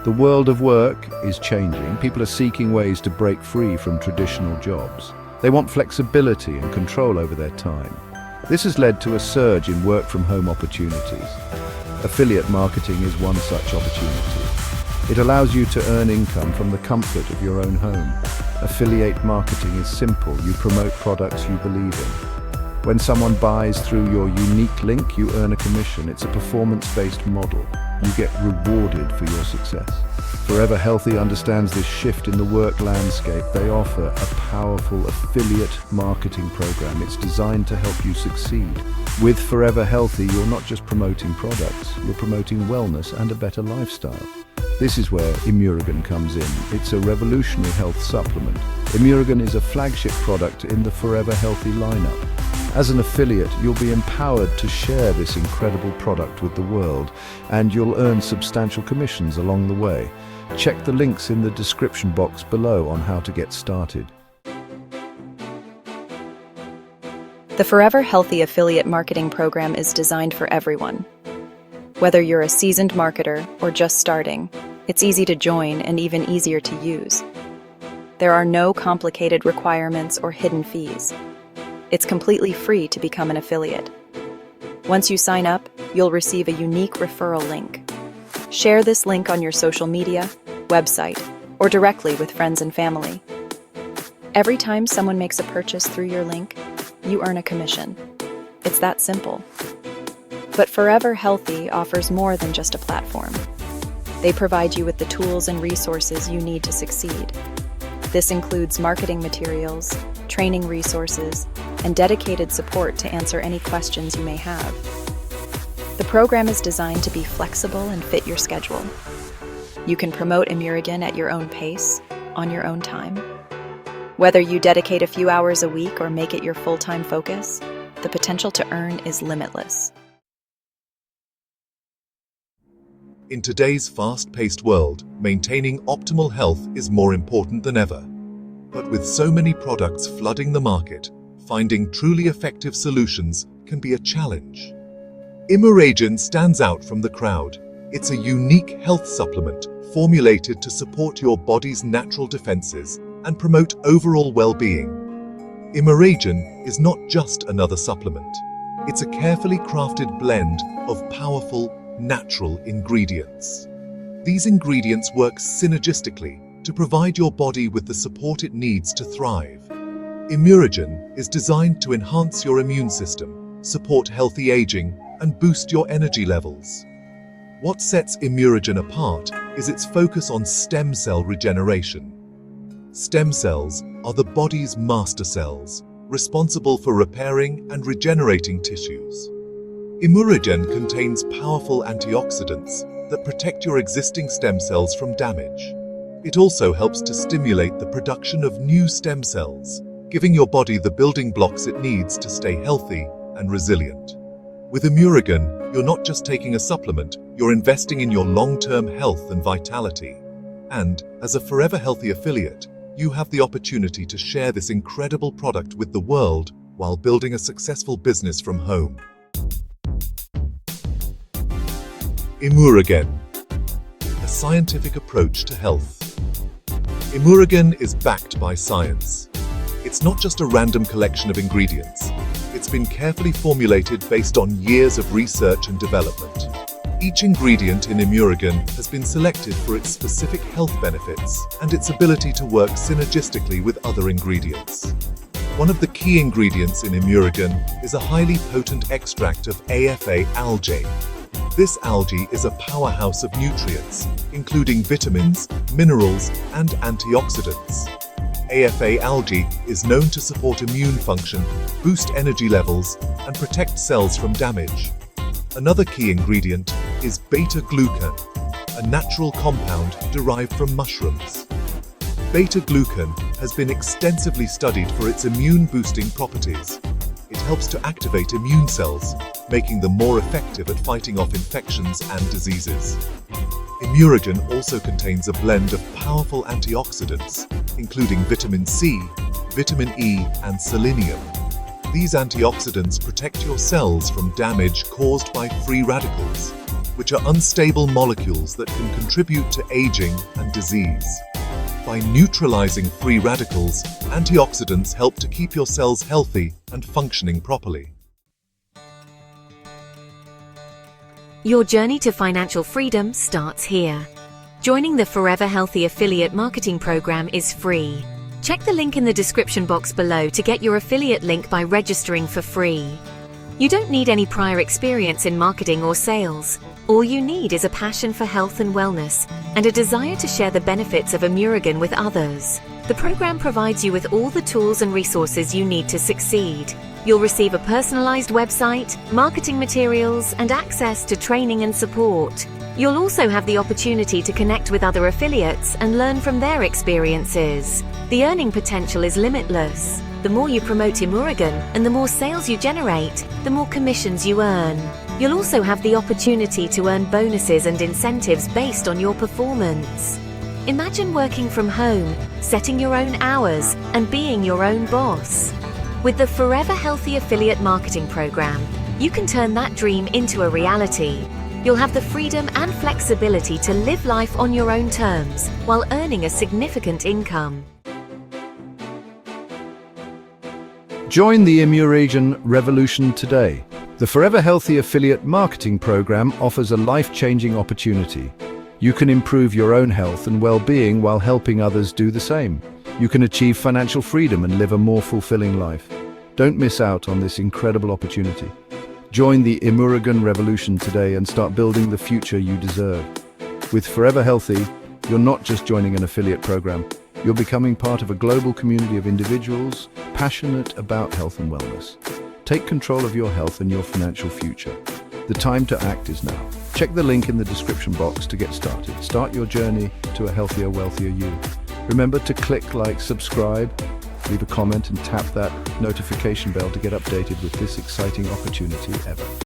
The world of work is changing. People are seeking ways to break free from traditional jobs. They want flexibility and control over their time. This has led to a surge in work-from-home opportunities. Affiliate marketing is one such opportunity. It allows you to earn income from the comfort of your own home. Affiliate marketing is simple. You promote products you believe in. When someone buys through your unique link, you earn a commission. It's a performance-based model. You get rewarded for your success. Forever Healthy understands this shift in the work landscape. They offer a powerful affiliate marketing program. It's designed to help you succeed. With Forever Healthy, you're not just promoting products, you're promoting wellness and a better lifestyle. This is where ImuRegen comes in. It's a revolutionary health supplement. ImuRegen is a flagship product in the Forever Healthy lineup. As an affiliate, you'll be empowered to share this incredible product with the world, and you'll earn substantial commissions along the way. Check the links in the description box below on how to get started. The Forever Healthy affiliate marketing program is designed for everyone. Whether you're a seasoned marketer or just starting, it's easy to join and even easier to use. There are no complicated requirements or hidden fees. It's completely free to become an affiliate. Once you sign up, you'll receive a unique referral link. Share this link on your social media, website, or directly with friends and family. Every time someone makes a purchase through your link, you earn a commission. It's that simple. But Forever Healthy offers more than just a platform. They provide you with the tools and resources you need to succeed. This includes marketing materials, training resources, and dedicated support to answer any questions you may have. The program is designed to be flexible and fit your schedule. You can promote ImuRegen at your own pace, on your own time. Whether you dedicate a few hours a week or make it your full-time focus, the potential to earn is limitless. In today's fast-paced world, maintaining optimal health is more important than ever. But with so many products flooding the market, finding truly effective solutions can be a challenge. ImuRegen stands out from the crowd. It's a unique health supplement formulated to support your body's natural defenses and promote overall well-being. ImuRegen is not just another supplement. It's a carefully crafted blend of powerful, natural ingredients. These ingredients work synergistically to provide your body with the support it needs to thrive. ImuRegen is designed to enhance your immune system, support healthy aging, and boost your energy levels. What sets ImuRegen apart is its focus on stem cell regeneration. Stem cells are the body's master cells, responsible for repairing and regenerating tissues. ImuRegen contains powerful antioxidants that protect your existing stem cells from damage. It also helps to stimulate the production of new stem cells, giving your body the building blocks it needs to stay healthy and resilient. With ImuRegen, you're not just taking a supplement, you're investing in your long-term health and vitality. And, as a Forever Healthy affiliate, you have the opportunity to share this incredible product with the world while building a successful business from home. ImuRegen, a scientific approach to health. ImuRegen is backed by science. It's not just a random collection of ingredients. It's been carefully formulated based on years of research and development. Each ingredient in ImuRegen has been selected for its specific health benefits and its ability to work synergistically with other ingredients. One of the key ingredients in ImuRegen is a highly potent extract of AFA algae. This algae is a powerhouse of nutrients, including vitamins, minerals, and antioxidants. AFA algae is known to support immune function, boost energy levels, and protect cells from damage. Another key ingredient is beta-glucan, a natural compound derived from mushrooms. Beta-glucan has been extensively studied for its immune-boosting properties. It helps to activate immune cells, making them more effective at fighting off infections and diseases. ImuRegen also contains a blend of powerful antioxidants, including vitamin C, vitamin E, and selenium. These antioxidants protect your cells from damage caused by free radicals, which are unstable molecules that can contribute to aging and disease. By neutralizing free radicals, antioxidants help to keep your cells healthy and functioning properly. Your journey to financial freedom starts here. Joining the Forever Healthy Affiliate Marketing Program is free. Check the link in the description box below to get your affiliate link by registering for free. You don't need any prior experience in marketing or sales. All you need is a passion for health and wellness and a desire to share the benefits of ImuRegen with others. The program provides you with all the tools and resources you need to succeed. You'll receive a personalized website, marketing materials, and access to training and support. You'll also have the opportunity to connect with other affiliates and learn from their experiences. The earning potential is limitless. The more you promote ImuRegen and the more sales you generate, the more commissions you earn. You'll also have the opportunity to earn bonuses and incentives based on your performance. Imagine working from home, setting your own hours, and being your own boss. With the Forever Healthy Affiliate Marketing Program, you can turn that dream into a reality. You'll have the freedom and flexibility to live life on your own terms while earning a significant income. Join the ImuRegen revolution today. The Forever Healthy Affiliate Marketing Program offers a life-changing opportunity. You can improve your own health and well-being while helping others do the same. You can achieve financial freedom and live a more fulfilling life. Don't miss out on this incredible opportunity. Join the ImuRegen revolution today and start building the future you deserve. With Forever Healthy, you're not just joining an affiliate program. You're becoming part of a global community of individuals passionate about health and wellness. Take control of your health and your financial future. The time to act is now. Check the link in the description box to get started. Start your journey to a healthier, wealthier you. Remember to click like, subscribe, leave a comment and tap that notification bell to get updated with this exciting opportunity ever.